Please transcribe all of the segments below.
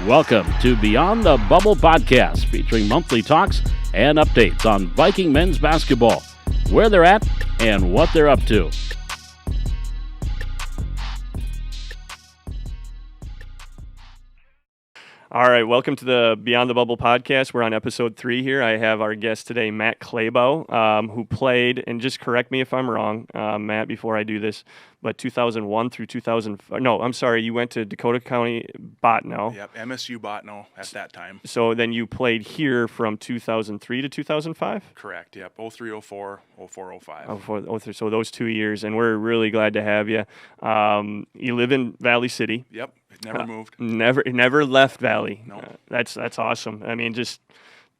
Welcome to Beyond the Bubble podcast, featuring monthly talks and updates on Viking men's basketball, where they're at and what they're up to. All right, welcome to the Beyond the Bubble podcast. We're on episode 3 here. I have our guest today, Matt Klabo, who played, and just correct me if I'm wrong, Matt, before I do this, but 2001 through 2000. No, I'm sorry, you went to Dakota County Botno. Yep, MSU Botno at that time. So then you played here from 2003 to 2005? Correct, yep. 03, 04, 04, 05. 03, so those 2 years, and we're really glad to have you. You live in Valley City. Yep, never moved. Never left Valley. No. That's awesome. I mean, just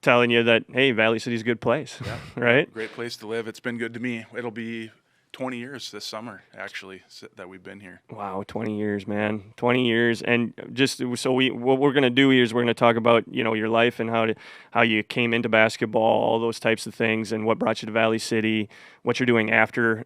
telling you that, hey, Valley City's a good place, right? Great place to live. It's been good to me. It'll be 20 years this summer, actually, that we've been here. Wow, 20 years, man. 20 years. And just so what we're going to do here is we're going to talk about, your life and how you came into basketball, all those types of things, and what brought you to Valley City, what you're doing after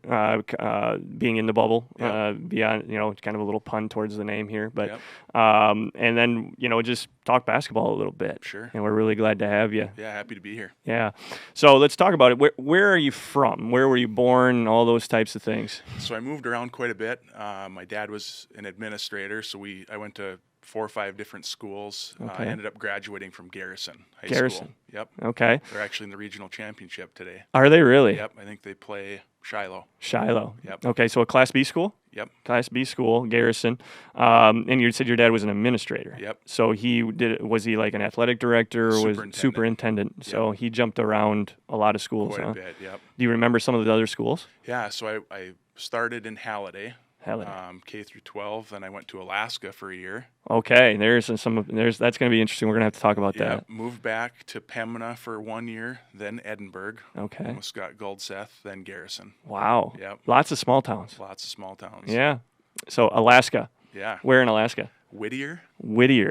being in the bubble, beyond, kind of a little pun towards the name here. But and then, just talk basketball a little bit. Sure. And we're really glad to have you. Yeah, happy to be here. Yeah. So let's talk about it. Where are you from? Where were you born? All those types of things. So I moved around quite a bit. My dad was an administrator, so I went to 4 or 5 different schools. Okay. I ended up graduating from Garrison High Garrison. School. Yep. Okay. They're actually in the regional championship today. Are they really? Yep, I think they play Shiloh. Yep. Okay, so a Class B school? Yep. Class B school, Garrison. And you said your dad was an administrator. Yep. So was he like an athletic director or was superintendent? Yep. So he jumped around a lot of schools, Quite a bit, yep. Do you remember some of the other schools? Yeah, so I started in Halliday. K through 12, then I went to Alaska for a year. Okay, that's going to be interesting. We're going to have to talk about that. Moved back to Pembina for 1 year, then Edinburgh. Okay. Almost got Goldseth, then Garrison. Wow. Yep. Lots of small towns. Lots of small towns. Yeah. So Alaska. Yeah. Where in Alaska? Whittier.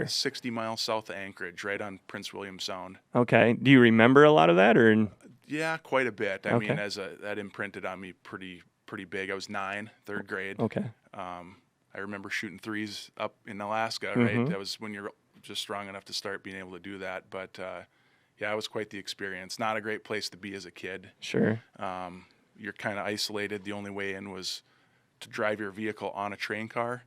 60 miles south of Anchorage, right on Prince William Sound. Okay. Do you remember a lot of that, or? Yeah, quite a bit. I mean, that imprinted on me pretty big. I was 9, third grade. Okay. I remember shooting threes up in Alaska, Mm-hmm. right? That was when you're just strong enough to start being able to do that. But, it was quite the experience. Not a great place to be as a kid. Sure. You're kind of isolated. The only way in was to drive your vehicle on a train car,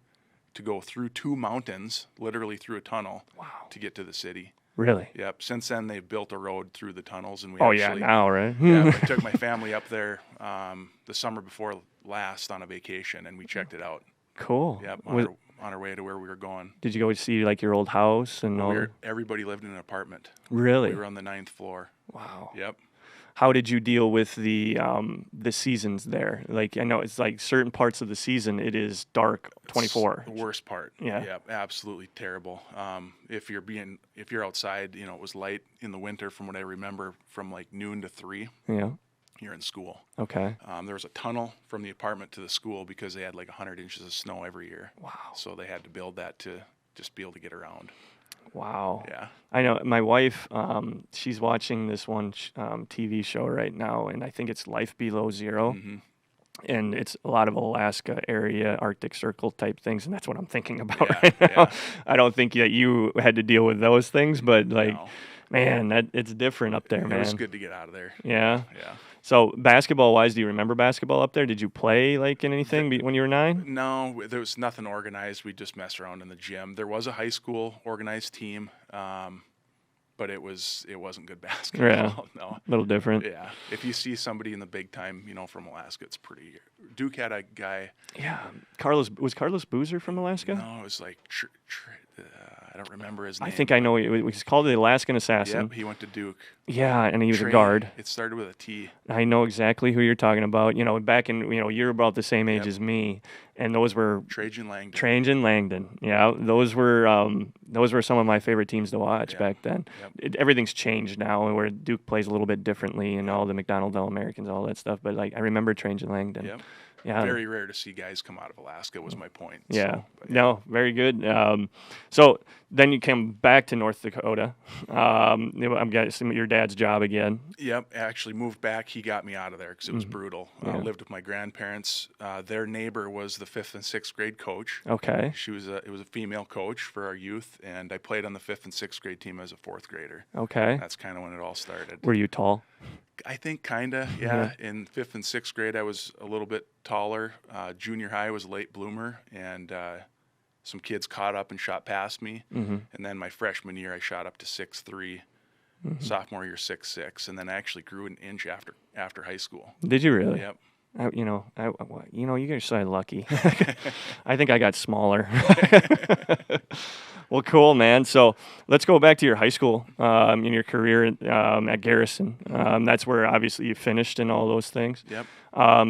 to go through 2 mountains, literally through a tunnel, to get to the city. Really? Yep. Since then, they've built a road through the tunnels, and we now, right? I took my family up there the summer before last on a vacation, and we checked it out. Cool. Yep. On our way to where we were going. Did you go see like your old house and all? Everybody lived in an apartment. Really? We were on the 9th floor. Wow. Yep. How did you deal with the seasons there? Like, I know it's like certain parts of the season it is dark 24. It's the worst part. Yeah. Yep. Absolutely terrible. If you're outside, it was light in the winter from what I remember, from like noon to 3. Yeah. You're in school. Okay. There was a tunnel from the apartment to the school because they had like 100 inches of snow every year. Wow. So they had to build that to just be able to get around. Wow. Yeah. I know my wife, she's watching this one TV show right now, and I think it's Life Below Zero. Mm-hmm. And it's a lot of Alaska area, Arctic Circle type things, and that's what I'm thinking about Yeah, right now. yeah. I don't think that you had to deal with those things, but like, No. man, it's different up there, man. It was good to get out of there. Yeah. Yeah. So basketball-wise, do you remember basketball up there? Did you play like in anything when you were 9? No, there was nothing organized. We just messed around in the gym. There was a high school organized team, but it wasn't good basketball. Yeah. No. A little different. Yeah. If you see somebody in the big time, from Alaska, it's pretty. Duke had a guy. Yeah. Was Carlos Boozer from Alaska? No, it was like I don't remember his name. I think I know. It was called the Alaskan Assassin. Yep, he went to Duke. Yeah, and he was a guard. It started with a T. I know exactly who you're talking about. Back in, you're about the same age Yep. as me, and those were Trajan Langdon. Yeah, those were some of my favorite teams to watch back then. Yep. Everything's changed now, where Duke plays a little bit differently, and all the McDonald All-Americans, all that stuff. But like, I remember Trajan Langdon. Yep. Yeah. Very rare to see guys come out of Alaska was my point. Yeah. So, but No, very good. So then you came back to North Dakota. I'm guessing your dad's job again. Yep, actually moved back. He got me out of there because it was brutal. Lived with my grandparents. Their neighbor was the 5th and 6th grade coach. Okay. It was a female coach for our youth, and I played on the 5th and 6th grade team as a 4th grader. Okay. That's kind of when it all started. Were you tall? I think kind of, yeah. In 5th and 6th grade, I was a little bit taller. Junior high was a late bloomer, and some kids caught up and shot past me. And then my freshman year, I shot up to 6'3". Sophomore year, 6'6", and then I actually grew an inch after high school. Did you really? Yep. You guys are so lucky. I think I got smaller. Well, cool, man. So let's go back to your high school, in your career at Garrison. That's where obviously you finished and all those things. Yep.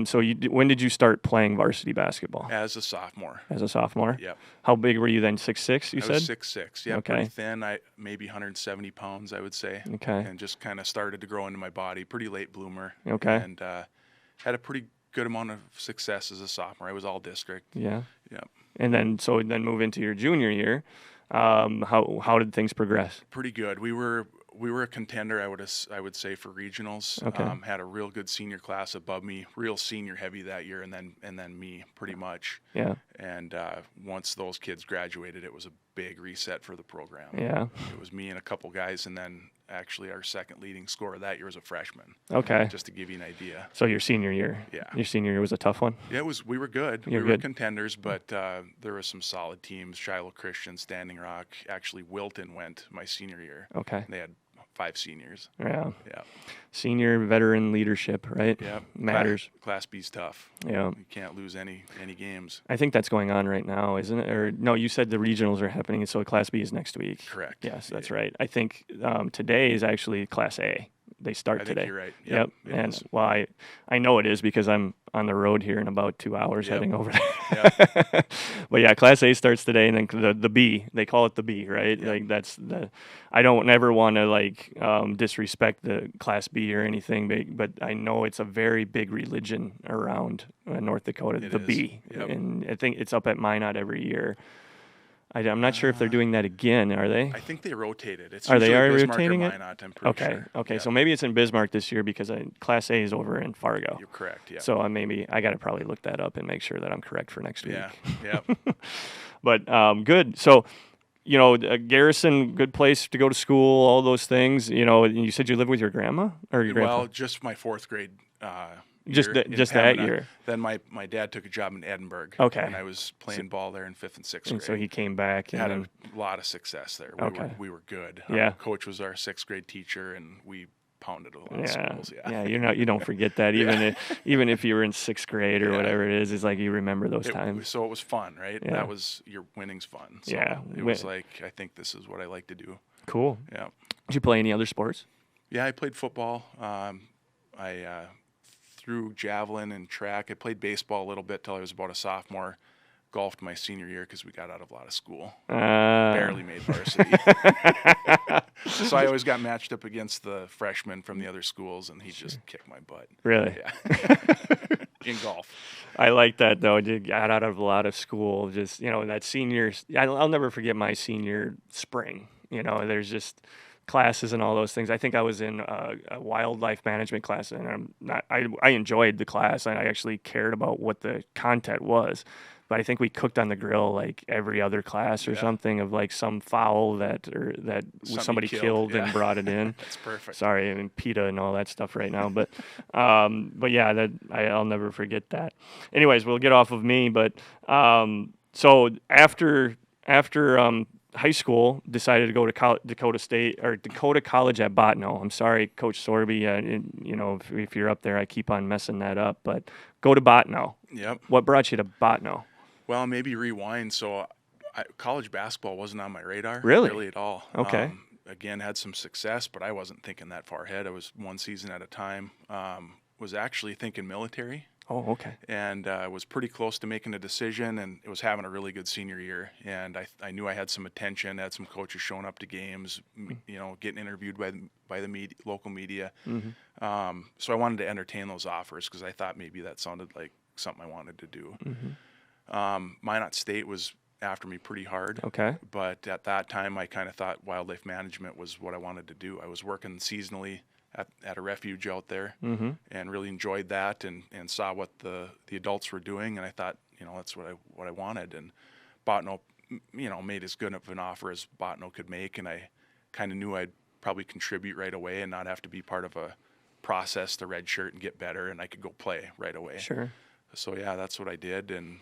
So when did you start playing varsity basketball? As a sophomore. As a sophomore? Yep. How big were you then? 6'6", you said? I was 6'6". Yeah, Okay. pretty thin. Maybe 170 pounds, I would say. Okay. And just kind of started to grow into my body. Pretty late bloomer. Okay. And had a pretty good amount of success as a sophomore. I was all district. Yeah. Yep. And then move into your junior year. How did things progress? Pretty good. We were a contender, I would say, for regionals. Okay. Had a real good senior class above me, real senior heavy that year, and then me pretty much. Yeah. And once those kids graduated, it was a big reset for the program. Yeah. It was me and a couple guys, and then actually our second leading scorer that year was a freshman. Okay. Just to give you an idea. So your senior year. Yeah. Your senior year was a tough one. Yeah, we were good. You're we were good. contenders, but there were some solid teams. Shiloh Christian, Standing Rock. Actually, Wilton went my senior year. Okay. They had 5 seniors. Yeah. Yeah. Senior veteran leadership, right? Yeah. Matters. Class B's tough. Yeah. You can't lose any games. I think that's going on right now, isn't it? Or no, you said the regionals are happening, so Class B is next week. Correct. Yes, that's right. I think today is actually Class A. They start I today. think you're right. Yep. It And is. well, I know it is because I'm on the road here in about 2 hours heading over there. Yep. But yeah, Class A starts today, and then the B, they call it the B, right? Yep. Like that's I don't ever want to disrespect the Class B or anything, but I know it's a very big religion around North Dakota, It the is. B, Yep. and I think it's up at Minot every year. I'm not sure if they're doing that again. Are they? I think they rotated. It's Are they usually Bismarck rotating or it? Minot, I'm pretty sure. Okay. Yeah. So maybe it's in Bismarck this year because Class A is over in Fargo. You're correct. Yeah. So I got to probably look that up and make sure that I'm correct for next week. Yeah. Yeah. But good. So, Garrison, good place to go to school, all those things. You said you lived with your grandma or your grandpa? Well, just my 4th grade. Just year in that Pembina. year. Then my dad took a job in Edinburgh. Okay. And I was playing ball there in 5th and 6th grade. And so he came back had and a lot of success there. Okay. We were good. Yeah. Coach was our 6th grade teacher, and we pounded a lot of schools. Yeah. You don't forget that even if you were in 6th grade or Yeah. whatever it is. It's like you remember those times. So it was fun, right? Yeah. That was your winning's fun. So Yeah. It was like, I think this is what I like to do. Cool. Yeah. Did you play any other sports? Yeah, I played football. I threw javelin and track. I played baseball a little bit till I was about a sophomore. Golfed my senior year because we got out of a lot of school. Barely made varsity. So I always got matched up against the freshmen from the other schools, and he just kicked my butt. Really? Yeah. In golf. I like that though. You got out of a lot of school. Just that senior. I'll never forget my senior spring. There's just classes and all those things. I think I was in a wildlife management class, and I enjoyed the class, and I actually cared about what the content was. But I think we cooked on the grill like every other class or something of like some fowl that somebody killed and brought it in. That's perfect. Sorry, I mean PETA and all that stuff right now, but yeah, I'll never forget that. Anyways, we'll get off of me, but so after high school, decided to go to Dakota College at Bottineau. I'm sorry, Coach Sorby. If you're up there, I keep on messing that up. But go to Bottineau. Yep. What brought you to Bottineau? Well, maybe rewind. So college basketball wasn't on my radar. Really at all. Okay. Again, had some success, but I wasn't thinking that far ahead. I was one season at a time. Was actually thinking military. Oh, okay. And was pretty close to making a decision, and it was having a really good senior year. And I knew I had some attention, had some coaches showing up to games, getting interviewed by the local media. Mm-hmm. So I wanted to entertain those offers because I thought maybe that sounded like something I wanted to do. Mm-hmm. Minot State was after me pretty hard. Okay. But at that time, I kind of thought wildlife management was what I wanted to do. I was working seasonally at a refuge out there, Mm-hmm. and really enjoyed that, and saw what the adults were doing, and I thought, that's what I wanted. And Botno, made as good of an offer as Botno could make, and I kind of knew I'd probably contribute right away and not have to be part of a process to redshirt and get better, and I could go play right away. Sure. So yeah, that's what I did, and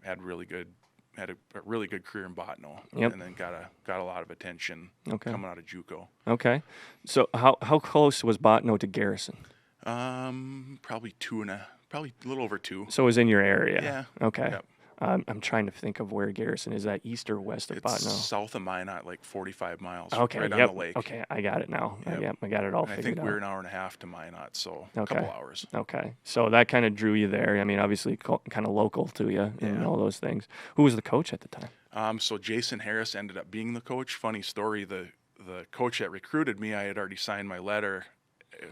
had a really good career in Botno. Yep. And then got a lot of attention coming out of JUCO. Okay. So how close was Botno to Garrison? Probably a little over 2. So it was in your area. Yeah. Okay. Yep. I'm trying to think of where Garrison is. That east or west of It's Botno? south of Minot, like 45 miles. Okay. Right Yep. on the lake. Okay. I got it now. Yep. I got it all And I figured think out. we're an hour and a half to Minot, so a Okay. couple hours. Okay. So that kind of drew you there. I mean, obviously kind of local to you and Yeah. all those things. Who was the coach at the time? So Jason Harris ended up being the coach. Funny story, the coach that recruited me, I had already signed my letter,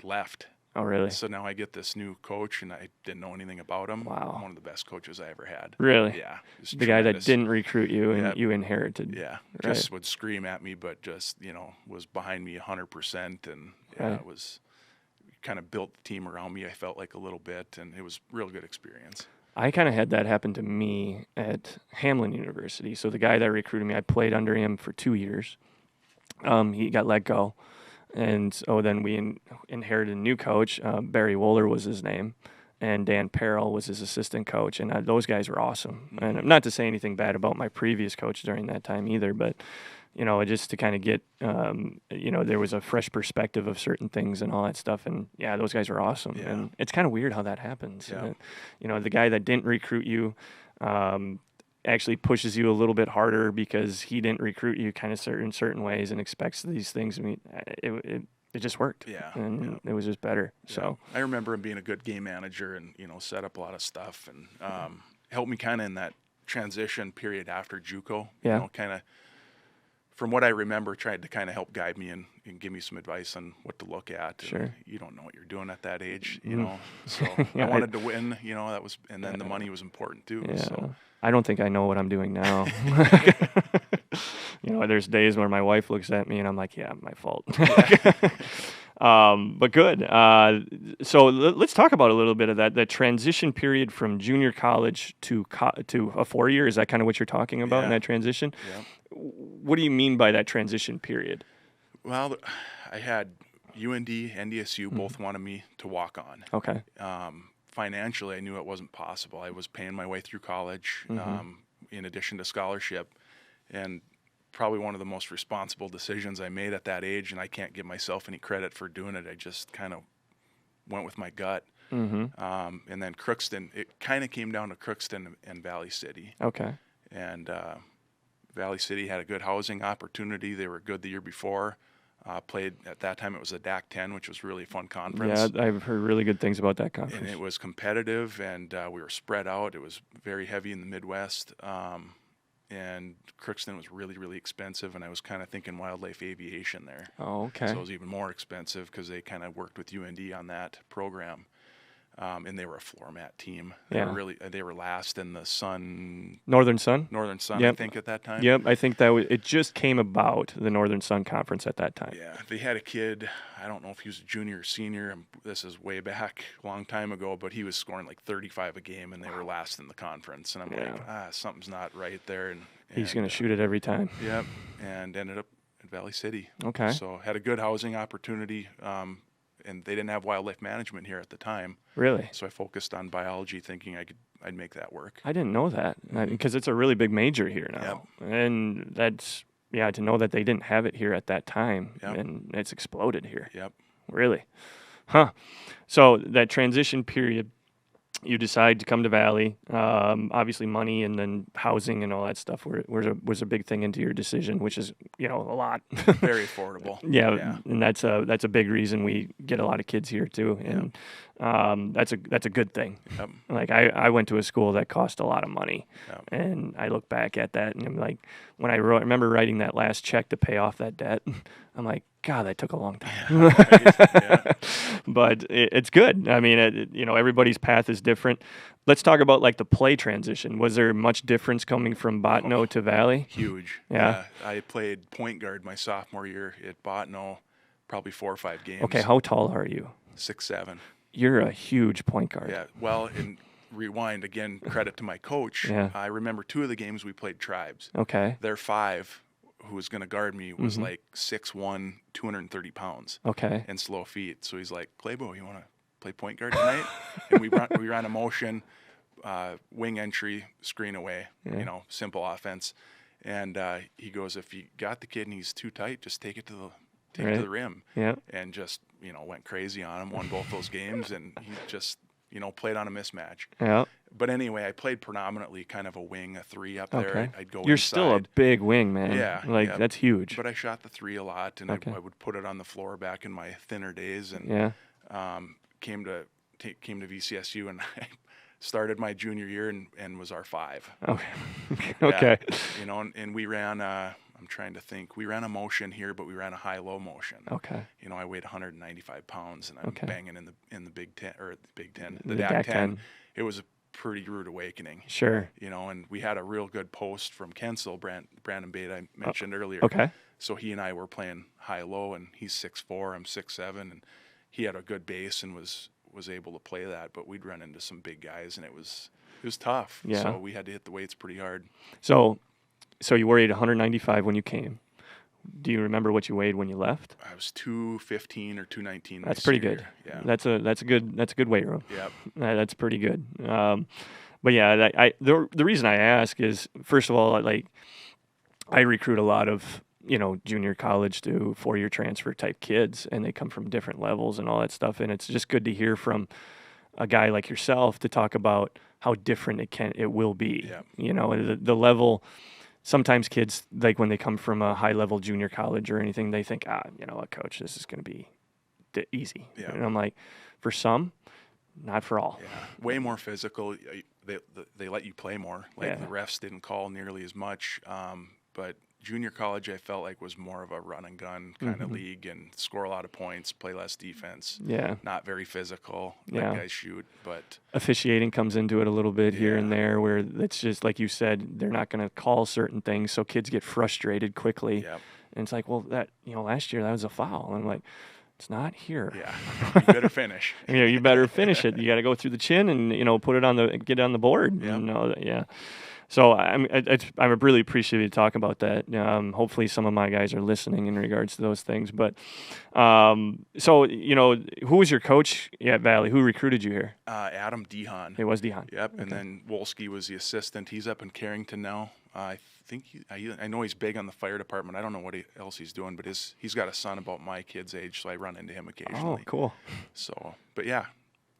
left. Oh, really? So now I get this new coach, and I didn't know anything about him. Wow. One of the best coaches I ever had. Really? Yeah. He was The guy that tremendous. didn't recruit you and Yep. you inherited. Yeah. Right. Just would scream at me, but just, was behind me 100%. And Right. it was kind of built the team around me, I felt like, a little bit. And it was a real good experience. I kind of had that happen to me at Hamlin University. So the guy that recruited me, I played under him for 2 years. He got let go. And so then we inherited a new coach. Barry Wohler was his name, and Dan Perrell was his assistant coach. And those guys were awesome. And not to say anything bad about my previous coach during that time either, but just to kind of get, there was a fresh perspective of certain things and all that stuff. And yeah, those guys were awesome. Yeah. And it's kind of weird how that happens. Yeah. The guy that didn't recruit you, actually pushes you a little bit harder because he didn't recruit you kind of in certain ways and expects these things. I mean, it just worked. Yeah. And it was just better. Yeah. So I remember him being a good game manager and, set up a lot of stuff and helped me kind of in that transition period after JUCO. Yeah. Kind of, from what I remember, tried to kind of help guide me and give me some advice on what to look at. Sure. And you don't know what you're doing at that age, Mm. So Yeah, I wanted to win, that was, and then the money was important too. yeah. So I don't think I know what I'm doing now. There's days where my wife looks at me and I'm like, yeah, my fault. But good. So let's talk about a little bit of that transition period from junior college to a 4-year. Is that kind of what you're talking about in Yeah. that transition? Yeah. What do you mean by that transition period? Well, I had UND, NDSU both wanted me to walk on. Okay. Financially, I knew it wasn't possible. I was paying my way through college, in addition to scholarship, and probably one of the most responsible decisions I made at that age, and I can't give myself any credit for doing it. I just kind of went with my gut. Mm-hmm. And then Crookston, it kind of came down to Crookston and Valley City. Okay. And Valley City had a good housing opportunity. They were good the year before. Played at that time, it was a DAC 10, which was really a fun conference. Yeah, I've heard really good things about that conference. And it was competitive, and we were spread out. It was very heavy in the Midwest. And Crookston was really, really expensive, and I was kind of thinking wildlife aviation there. Oh, okay. So it was even more expensive because they kind of worked with UND on that program. And they were a floor mat team. They were last in the Northern Sun? Northern Sun, Yep. I think, at that time. Yep, I think it just came about, the Northern Sun Conference at that time. Yeah, they had a kid, I don't know if he was a junior or senior, this is way back, a long time ago, but he was scoring like 35 a game, and they were last in the conference. And I'm like, something's not right there. And He's going to shoot it every time. Yep, and ended up at Valley City. Okay. So had a good housing opportunity, and they didn't have wildlife management here at the time. Really? So I focused on biology, thinking I'd make that work. I didn't know that, because it's a really big major here now. Yep. And that's, to know that they didn't have it here at that time, and it's exploded here. Yep. Really? Huh. So that transition period, you decide to come to Valley. Obviously, money and then housing and all that stuff was a big thing into your decision, which is a lot. Very affordable. Yeah, and that's a big reason we get a lot of kids here too, and that's a good thing. Yep. Like I went to a school that cost a lot of money, and I look back at that and I'm like, when I remember writing that last check to pay off that debt, I'm like, God, that took a long time. Yeah. But it's good. I mean, everybody's path is different. Let's talk about like the play transition. Was there much difference coming from Bottineau to Valley? Huge. Yeah. I played point guard my sophomore year at Bottineau, probably 4 or 5 games. Okay, how tall are you? 6'7". You're a huge point guard. Yeah. Well, and rewind again, credit to my coach. Yeah. I remember 2 of the games we played tribes. Okay. Their 5, who was going to guard me, was like 6'1", 230 pounds. Okay. And slow feet. So he's like, Klabo, you want to play point guard tonight? And we ran a motion, wing entry, screen away, simple offense. And he goes, if you got the kid and he's too tight, just take it to the rim. Yeah. And just, went crazy on him, won both those games, and he just, played on a mismatch. Yeah. But anyway, I played predominantly kind of a wing, a 3 up there. Okay. I'd go You're inside. still a big wing, man. Yeah. That's huge. But I shot the 3 a lot, and Okay. I would put it on the floor back in my thinner days. And came to VCSU, and I started my junior year and was our 5. Okay. Okay. And we ran. I'm trying to think. We ran a motion here, but we ran a high-low motion. Okay. I weighed 195 pounds, and I'm Okay. banging in the Big Ten or the Big Ten, The the DAC 10. 10. It was a pretty rude awakening. Sure. And we had a real good post from Kensel, Brandon Bate, I mentioned earlier. Okay. So he and I were playing high-low, and he's 6'4", I'm 6'7", and he had a good base and was able to play that. But we'd run into some big guys, and it was tough. Yeah. So we had to hit the weights pretty hard. So you weighed 195 when you came. Do you remember what you weighed when you left? I was 215 or 219. That's pretty good. Yeah. That's a good weight room. Yep. That's pretty good. But yeah, the reason I ask is, first of all, like, I recruit a lot of junior college to 4-year transfer type kids, and they come from different levels and all that stuff. And it's just good to hear from a guy like yourself to talk about how different it will be. Yep. The level. Sometimes kids, like when they come from a high-level junior college or anything, they think, you know what, coach, this is going to be easy. Yeah. And I'm like, for some, not for all. Yeah, way more physical. They let you play more. Like, the refs didn't call nearly as much. But junior college, I felt like, was more of a run and gun kind of league, and score a lot of points, play less defense. Yeah. Not very physical. Let guys shoot, but officiating comes into it a little bit here and there, where it's just like you said, they're not going to call certain things, so kids get frustrated quickly. Yep. And it's like, well, that last year that was a foul. And I'm like, it's not here. Yeah, you better finish. You better finish it. You got to go through the chin and get it on the board. Yep. So I'm really appreciative to talk about that. Hopefully some of my guys are listening in regards to those things. But who was your coach at Valley? Who recruited you here? Adam Dehan. It was Dehan. Yep, Okay. and then Wolski was the assistant. He's up in Carrington now. I think I know he's big on the fire department. I don't know what else he's doing, but he's got a son about my kid's age, so I run into him occasionally. Oh, cool. So, but yeah.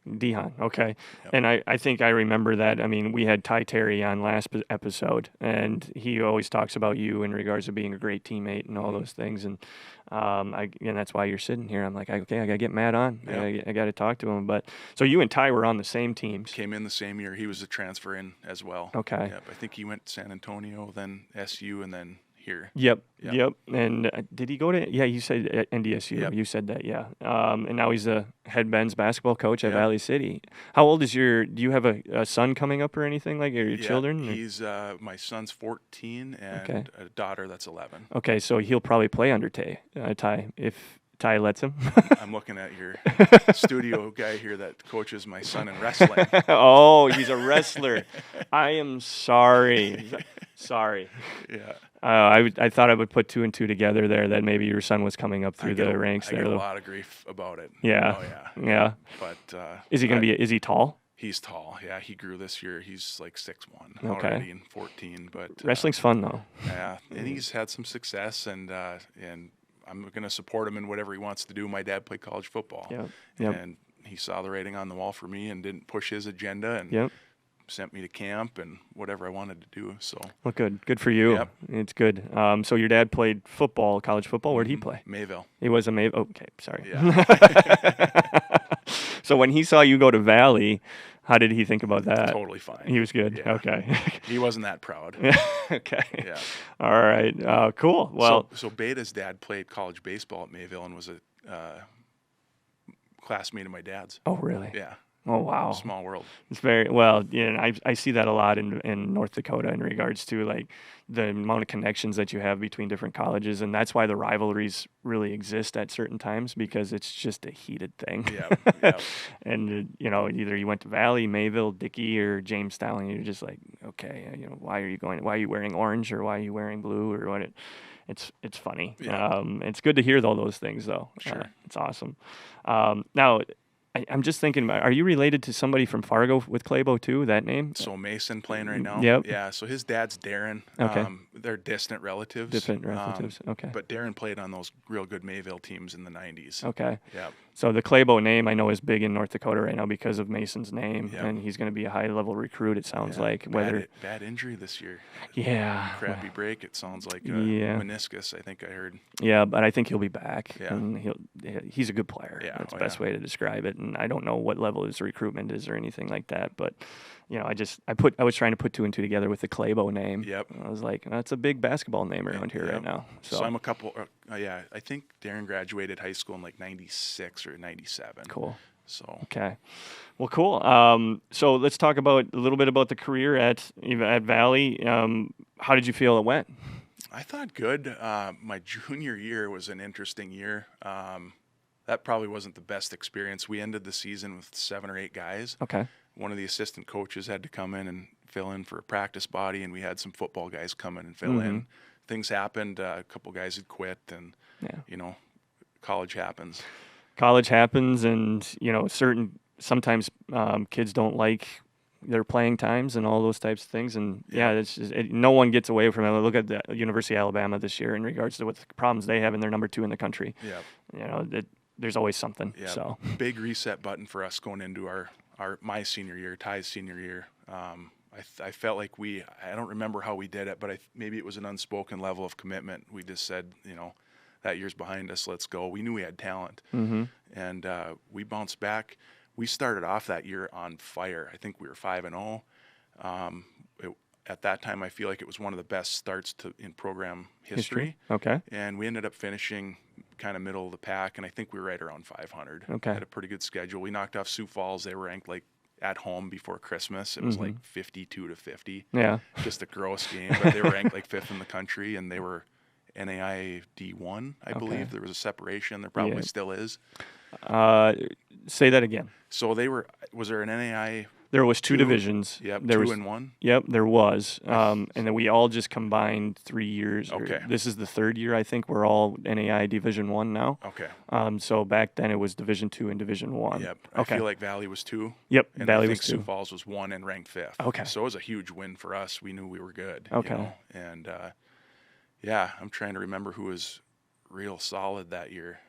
Dehan, okay. Yep. And I think I remember that. I mean, we had Ty Terry on last episode, and he always talks about you in regards to being a great teammate and all those things. And that's why you're sitting here. I'm like, okay, I got to get Matt on. Yep. I got to talk to him. But so you and Ty were on the same teams. Came in the same year. He was a transfer in as well. Okay. Yep. I think he went to San Antonio, then SU, and then here. Yep. And did he go to? Yeah, you said NDSU. Yep. You said that. Yeah. And now he's the head men's basketball coach at Yep. Valley City. How old is do you have a son coming up or anything like? Or your Yeah, children? Or? He's my son's 14 and a daughter that's 11. Okay, so he'll probably play under Ty if Ty lets him. I'm looking at your studio guy here that coaches my son in wrestling. Oh, he's a wrestler. I am sorry. Sorry. Yeah. I thought I would put 2 and 2 together there, that maybe your son was coming up through the ranks I there. get a lot of grief about it. Yeah. Oh, yeah. Yeah. But Is he tall? He's tall. Yeah, he grew this year. He's like 6'1" Okay. already and 14. But Wrestling's fun though. Yeah, and he's had some success, and I'm going to support him in whatever he wants to do. My dad played college football. Yep. And he saw the writing on the wall for me and didn't push his agenda and Yep. sent me to camp and whatever I wanted to do. So Well, good for you. Yep. It's good. So your dad played football, college football. Where'd he play? Mayville. He was a Mayville. Okay, sorry. Yeah. So when he saw you go to Valley, How did he think about that? Totally fine. He was good. Yeah. Okay. He wasn't that proud. Okay. Yeah. All right. Cool. Well, so Beta's dad played college baseball at Mayville and was a classmate of my dad's. oh, really? Yeah. Oh, wow. Small world. It's very well. Yeah, I see that a lot in North Dakota in regards to like the amount of connections that you have between different colleges, and that's why the rivalries really exist at certain times, because it's just a heated thing. Yeah. And either you went to Valley, Mayville, Dickey, or Jamestown, and you're just like, okay, why are you going? Why are you wearing orange, or why are you wearing blue, or what? It's funny. Yeah. It's good to hear all those things, though. Sure. It's awesome. Now, I'm just thinking, are you related to somebody from Fargo with Klabo too, that name? So Mason playing right now. Yep. Yeah. So his dad's Darren. Okay. They're distant relatives. Different relatives. Okay. But Darren played on those real good Mayville teams in the 90s. Okay. Yeah. So the Klabo name I know is big in North Dakota right now because of Mason's name, Yep. and he's going to be a high-level recruit, it sounds like. Bad injury this year. Yeah. Crappy break, it sounds like. Yeah. Meniscus, I think I heard. Yeah, but I think he'll be back. Yeah. And he's a good player. Yeah. That's the best way to describe it. And I don't know what level his recruitment is or anything like that, but I was trying to put two and two together with the Klabo name. Yep. I was like, that's a big basketball name around here right now. So I'm a couple. I think Darren graduated high school in like 96 or 97. Cool. So okay, well, cool. So let's talk a little bit about the career at Valley. How did you feel it went? I thought good. My junior year was an interesting year. That probably wasn't the best experience. We ended the season with 7 or 8 guys. Okay. One of the assistant coaches had to come in and fill in for a practice body, and we had some football guys come in and fill in. Things happened. A couple guys had quit, and college happens. College happens, and sometimes kids don't like their playing times and all those types of things. And it's just, no one gets away from it. Look at the University of Alabama this year in regards to what the problems they have, and they're number 2 in the country. Yeah. There's always something. Yeah. So big reset button for us going into my senior year, Ty's senior year. I felt like I don't remember how we did it, but maybe it was an unspoken level of commitment. We just said, that year's behind us, let's go. We knew we had talent, and we bounced back. We started off that year on fire. I think we were 5-0. At that time, I feel like it was one of the best starts in program history. Okay. And we ended up finishing kind of middle of the pack, and I think we were right around 500. Okay. Had a pretty good schedule. We knocked off Sioux Falls. They were ranked like at home before Christmas. It was like 52-50. Yeah. Just a gross game, but they were ranked like 5th in the country, and they were NAI D1, I believe. There was a separation. There probably still is. Say that again. So was there an NAI? There was 2 divisions. Yep, there 2 was, and 1? Yep, there was. And then we all just combined 3 years. Okay. This is the 3rd year, I think. We're all NAI Division 1 now. Okay. So back then it was Division 2 and Division 1. Yep. Okay. I feel like Valley was 2. Yep, and Valley I think was 2. Sioux Falls was 1 and ranked 5th. Okay. So it was a huge win for us. We knew we were good. Okay. And, I'm trying to remember who was real solid that year.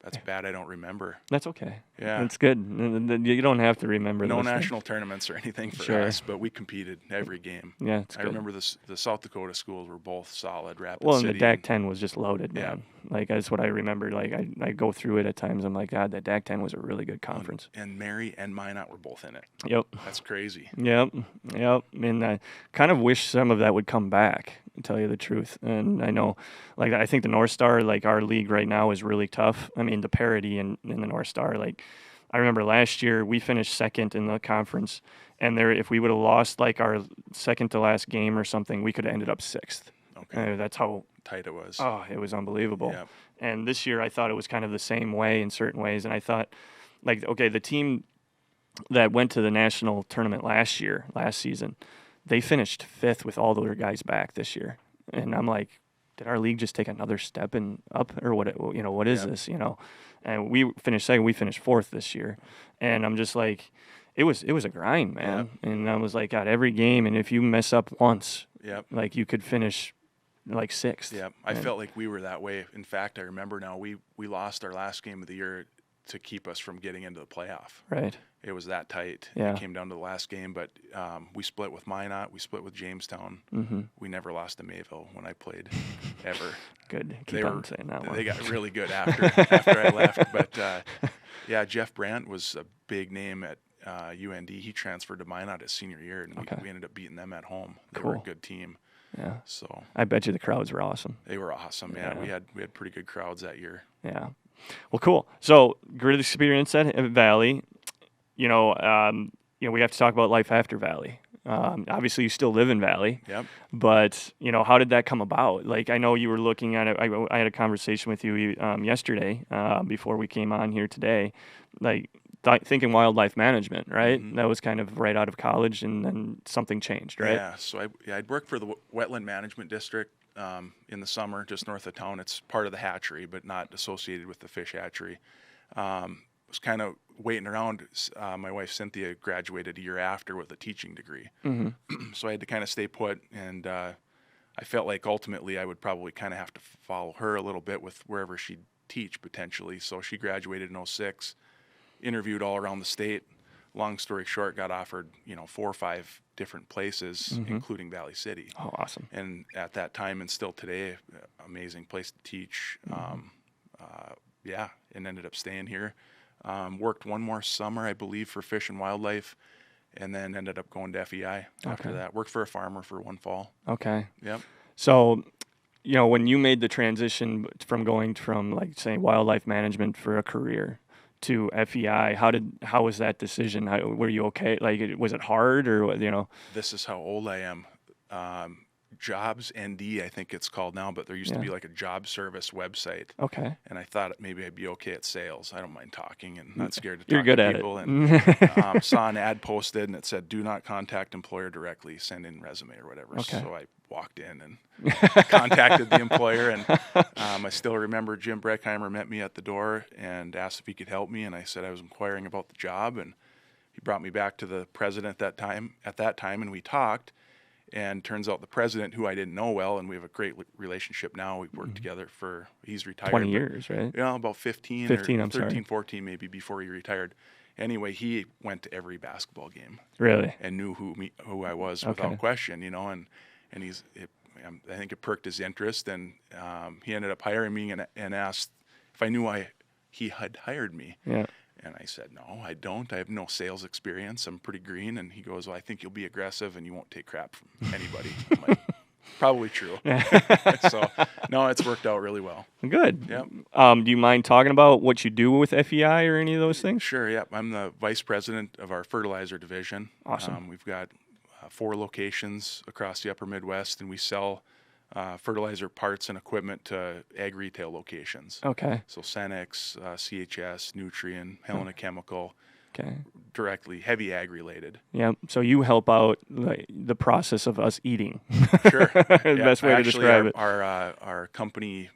That's bad. I don't remember. That's okay. Yeah. That's good. You don't have to remember No those national tournaments or anything for us, but we competed every game. Yeah, it's good. I remember the South Dakota schools were both solid. Rapid Well, City. and the DAC 10 was just loaded, man. Yeah. Like, that's what I remember. Like, I go through it at times. I'm like, God, that DAC 10 was a really good conference. And Mary and Minot were both in it. Yep. That's crazy. Yep. And I kind of wish some of that would come back, to tell you the truth. And I know, like, I think the North Star, like, our league right now is really tough. I mean, the parity in the North Star, like, I remember last year we finished 2nd in the conference, and if we would have lost like our 2nd to last game or something, we could have ended up 6th. Okay. That's how tight it was. Oh, it was unbelievable. Yep. And this year I thought it was kind of the same way in certain ways, and I thought, like, okay, the team that went to the national tournament last season, they finished 5th with all their guys back this year, and I'm like, did our league just take another step up, or what? What is this? And we finished 2nd. We finished 4th this year, and I'm just like, it was a grind, man. Yep. And I was like, God, every game, and if you mess up once, like, you could finish like 6th. Yeah, I felt like we were that way. In fact, I remember now we lost our last game of the year to keep us from getting into the playoff. Right. It was that tight. Yeah. It came down to the last game, but we split with Minot. We split with Jamestown. We never lost to Mayville when I played, ever. Good. Keep on saying that one. They got really good after I left. But, Jeff Brandt was a big name UND. He transferred to Minot his senior year, and we ended up beating them at home. They Cool. were a good team. Yeah. So I bet you the crowds were awesome. they were awesome. Yeah, we had pretty good crowds that year. Yeah. Well, cool. So great experience at Valley. We have to talk about life after Valley. Obviously, you still live in Valley. Yep. But how did that come about? Like, I know you were looking at it. I had a conversation with you yesterday before we came on here today. Like, thinking wildlife management, right? Mm-hmm. That was kind of right out of college, and then something changed, right? Yeah. So I'd worked for the Wetland Management District in the summer, just north of town. It's part of the hatchery, but not associated with the fish hatchery. Was kind of waiting around. My wife Cynthia graduated a year after with a teaching degree, so I had to kind of stay put, and I felt like ultimately I would probably kind of have to follow her a little bit with wherever she'd teach potentially. So she graduated in 06, interviewed all around the state. Long story short, got offered 4 or 5 different places, including Valley City. Oh, awesome. And at that time, and still today, amazing place to teach. And ended up staying here. Worked one more summer, I believe, for Fish and Wildlife, and then ended up going to FEI after that. Worked for a farmer for one fall. Okay. Yep. So, when you made the transition from going from, like, say, wildlife management for a career to FEI, how was that decision? Were you okay? Like, was it hard, or This is how old I am. Jobs ND, I think it's called now, but there used to be like a job service website. Okay. And I thought maybe I'd be okay at sales. I don't mind talking and not scared to talk You're good to at people. it. And saw an ad posted and it said, "Do not contact employer directly, send in resume," or whatever. Okay. So I walked in and contacted the employer, and I still remember Jim Breckheimer met me at the door and asked if he could help me, and I said I was inquiring about the job, and he brought me back to the president at that time, and we talked. And turns out the president, who I didn't know well, and we have a great relationship now. We've worked together he's retired. 20 years, right? Yeah, about 15 or 13, 14 maybe before he retired. Anyway, he went to every basketball game. Really? And knew who I was without question, and I think it perked his interest, and he ended up hiring me and asked if I knew he had hired me. Yeah. And I said, "No, I don't. I have no sales experience. I'm pretty green." And he goes, "Well, I think you'll be aggressive and you won't take crap from anybody." I'm like, probably true. So, no, it's worked out really well. Good. Yep. Do you mind talking about what you do with FEI or any of those things? Sure, yeah. I'm the vice president of our fertilizer division. Awesome. We've got 4 locations across the upper Midwest, and we sell fertilizer parts and equipment to ag retail locations. Okay. So Cenex, CHS, Nutrien, Helena Chemical. Okay. Directly heavy ag related. Yeah. So you help out the process of us eating. Sure. The best way to describe it. Our company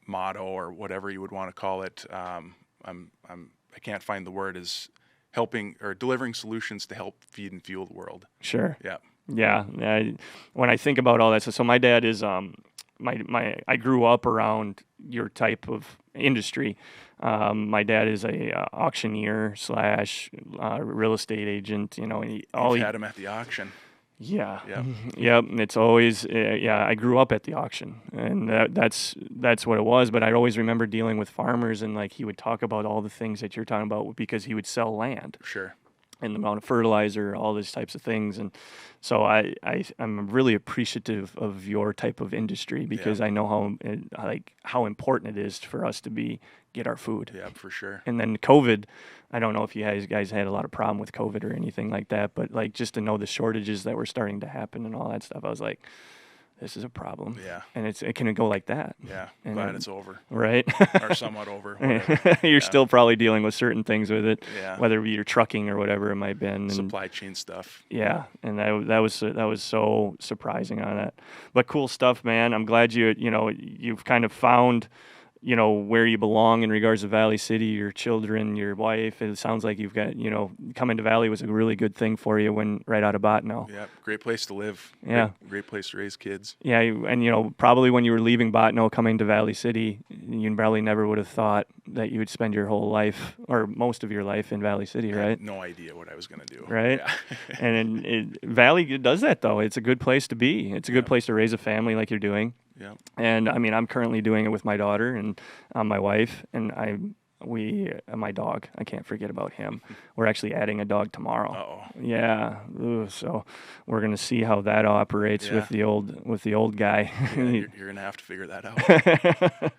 motto, or whatever you would want to call it, I can't find the word, is helping or delivering solutions to help feed and fuel the world. Sure. Yeah. Yeah. When I think about all that, so my dad is I grew up around your type of industry. My dad is a auctioneer / real estate agent. And You've had him at the auction. Yeah. Yep. It's always I grew up at the auction, and that's what it was. But I always remember dealing with farmers, and like he would talk about all the things that you're talking about because he would sell land. Sure. And the amount of fertilizer, all these types of things. And so I'm really appreciative of your type of industry because I know how important it is for us to get our food. Yeah, for sure. And then COVID, I don't know if you guys had a lot of problem with COVID or anything like that, but like just to know the shortages that were starting to happen and all that stuff, I was like, this is a problem. Yeah. And it can go like that. Yeah. Glad it's over. Right. Or somewhat over. You're still probably dealing with certain things with it. Yeah. Whether you're trucking or whatever it might have been. And supply chain stuff. Yeah. And that was so surprising on that. But cool stuff, man. I'm glad you've kind of found where you belong in regards to Valley City, your children, your wife. It sounds like you've got, coming to Valley was a really good thing for you right out of Bottineau. Yeah, great place to live. Yeah. Great place to raise kids. Yeah, and probably when you were leaving Bottineau coming to Valley City, you probably never would have thought that you would spend your whole life or most of your life in Valley City, right? I had no idea what I was going to do. Right? Yeah. And Valley does that, though. It's a good place to be. It's a good place to raise a family like you're doing. Yeah. And I mean, I'm currently doing it with my daughter and my wife, and my dog, I can't forget about him. We're actually adding a dog tomorrow. Uh-oh. Yeah. Ooh, so we're gonna see how that operates with the old guy. Yeah, you're gonna have to figure that out.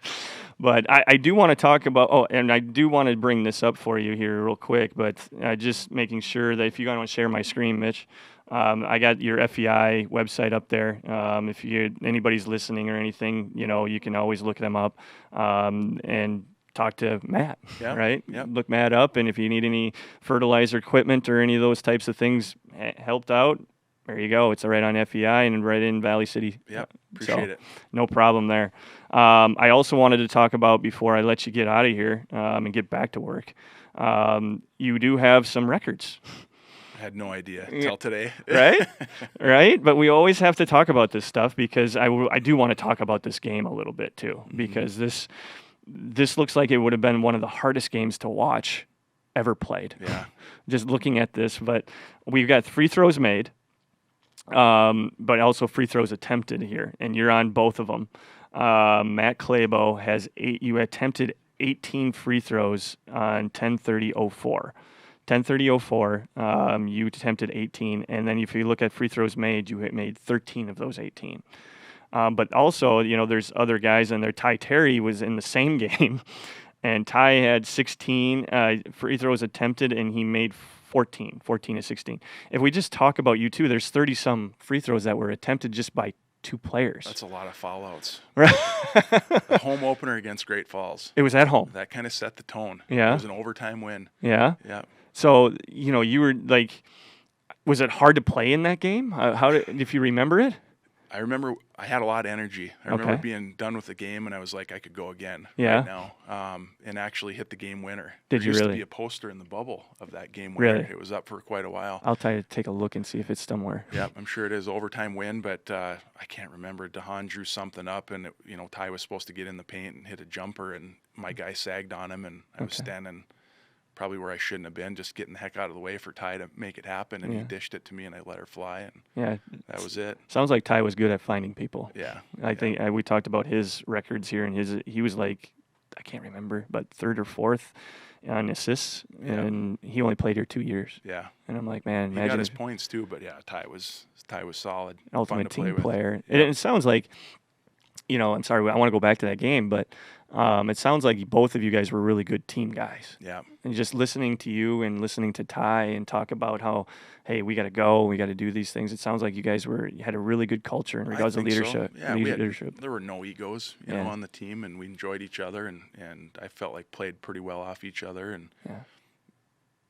But I do want to talk about. Oh, and I do want to bring this up for you here real quick. But just making sure that if you want to share my screen, Mitch. I got your FEI website up there. If anybody's listening or anything, you can always look them up and talk to Matt, right? Yep. Look Matt up, and if you need any fertilizer equipment or any of those types of things helped out, there you go. It's right on FEI and right in Valley City. Yep, appreciate it. No problem there. I also wanted to talk about, before I let you get out of here and get back to work, you do have some records. I had no idea until today. Right? But we always have to talk about this stuff because I do want to talk about this game a little bit too, because this looks like it would have been one of the hardest games to watch ever played. Yeah. Just looking at this, but we've got free throws made, but also free throws attempted here, and you're on both of them. Matt Klabo you attempted 18 free throws on 10:30:04. 10:30:04, you attempted 18, and then if you look at free throws made, you made 13 of those 18. But also, there's other guys in there. Ty Terry was in the same game, and Ty had 16 free throws attempted, and he made 14 to 16. If we just talk about you two, there's 30-some free throws that were attempted just by two players. That's a lot of foul-outs. Right. The home opener against Great Falls. It was at home. That kind of set the tone. Yeah. It was an overtime win. Yeah. Yeah. So, you were like, was it hard to play in that game? If you remember it? I remember I had a lot of energy. I remember being done with the game, and I was like, I could go again right now, and actually hit the game winner. Did you really? There used to be a poster in the bubble of that game winner. Really? It was up for quite a while. I'll try to take a look and see if it's somewhere. Yeah, I'm sure it is overtime win, but I can't remember. DeHaan drew something up, and Ty was supposed to get in the paint and hit a jumper, and my guy sagged on him, and I was standing probably where I shouldn't have been, just getting the heck out of the way for Ty to make it happen, and he dished it to me, and I let her fly, and that was it. Sounds like Ty was good at finding people. Yeah. I think we talked about his records here, and he was like, I can't remember, but third or fourth on assists, and he only played here 2 years. Yeah. And I'm like, man, he imagine got his points too, but Ty was solid. Ultimate team player. And it sounds like, I'm sorry, I want to go back to that game, but it sounds like both of you guys were really good team guys. Yeah. And just listening to you and listening to Ty and talk about how, hey, we got to go, we got to do these things. It sounds like you guys had a really good culture in regards to leadership. So. Yeah, leadership. There were no egos, on the team, and we enjoyed each other, and I felt like played pretty well off each other and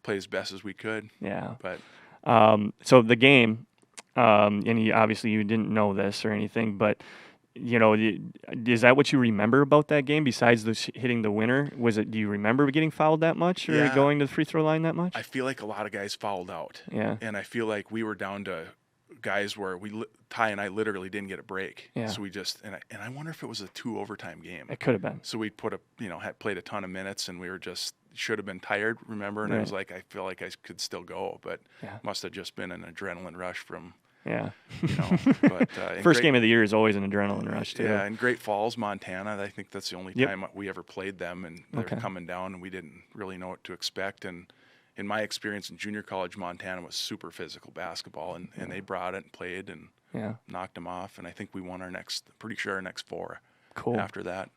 played as best as we could. Yeah. But so the game, and obviously you didn't know this or anything, but is that what you remember about that game besides hitting the winner? Do you remember getting fouled that much or going to the free throw line that much? I feel like a lot of guys fouled out. Yeah. And I feel like we were down to guys where Ty and I literally didn't get a break. Yeah. So we just, and I wonder if it was a 2 overtime game. It could have been. So we had played a ton of minutes, and we were just, should have been tired, remember? And I was like, I feel like I could still go, but must have just been an adrenaline rush from, but first game of the year is always an adrenaline rush too. Yeah, in Great Falls, Montana, I think that's the only time we ever played them, and they're coming down, and we didn't really know what to expect. And in my experience in junior college, Montana was super physical basketball, and they brought it and played and knocked them off. And I think we won our next 4 after that.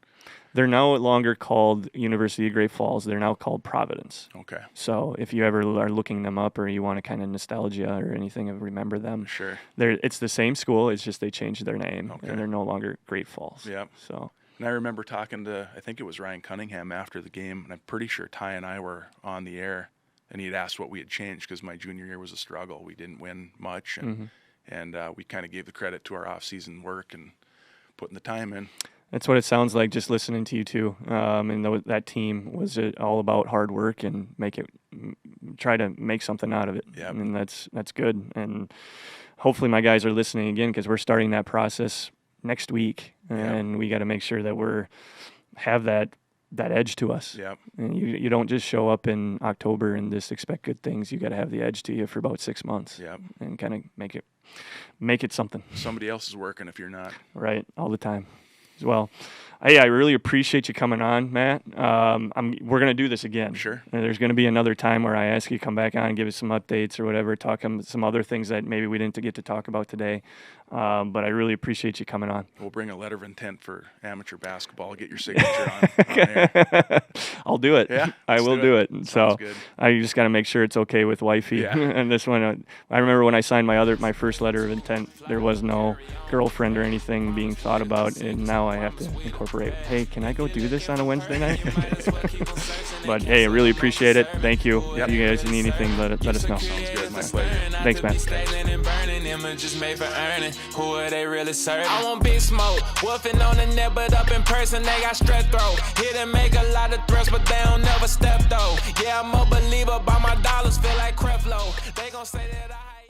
They're no longer called University of Great Falls. They're now called Providence. Okay. So if you ever are looking them up or you want to kind of nostalgia or anything and remember them, sure. It's the same school. It's just they changed their name, and they're no longer Great Falls. Yep. So. And I remember talking to, I think it was Ryan Cunningham after the game, and I'm pretty sure Ty and I were on the air, and he'd asked what we had changed because my junior year was a struggle. We didn't win much, and we kind of gave the credit to our off-season work and putting the time in. That's what it sounds like just listening to you two. And that team was all about hard work and try to make something out of it. Yeah. And that's good. And hopefully my guys are listening again because we're starting that process next week, and we got to make sure that have that edge to us. Yeah. And you don't just show up in October and just expect good things. You got to have the edge to you for about 6 months. Yeah. And kind of make it something. Somebody else is working if you're not. Right. All the time. Well, Hey, I really appreciate you coming on, Matt. We're going to do this again. Sure. And there's going to be another time where I ask you to come back on and give us some updates or whatever, talk some other things that maybe we didn't get to talk about today. But I really appreciate you coming on. We'll bring a letter of intent for amateur basketball. Get your signature on there. I'll do it. Yeah, I will do it. So good. I just got to make sure it's okay with wifey. Yeah. And this one, I remember when I signed my first letter of intent, there was no girlfriend or anything being thought about, and now I have to incorporate. Hey, can I go do this on a Wednesday night? But hey, I really appreciate it. Thank you. Yep. If you guys need anything, let us know. Sounds good. My pleasure. Thanks, man. Who are they really serving? I want big smoke, wolfing on the net, but up in person they got strep throat. Here to make a lot of threats, but they don't never step though. Yeah, I'm a believer, by my dollars feel like Creflo. They gon' say that I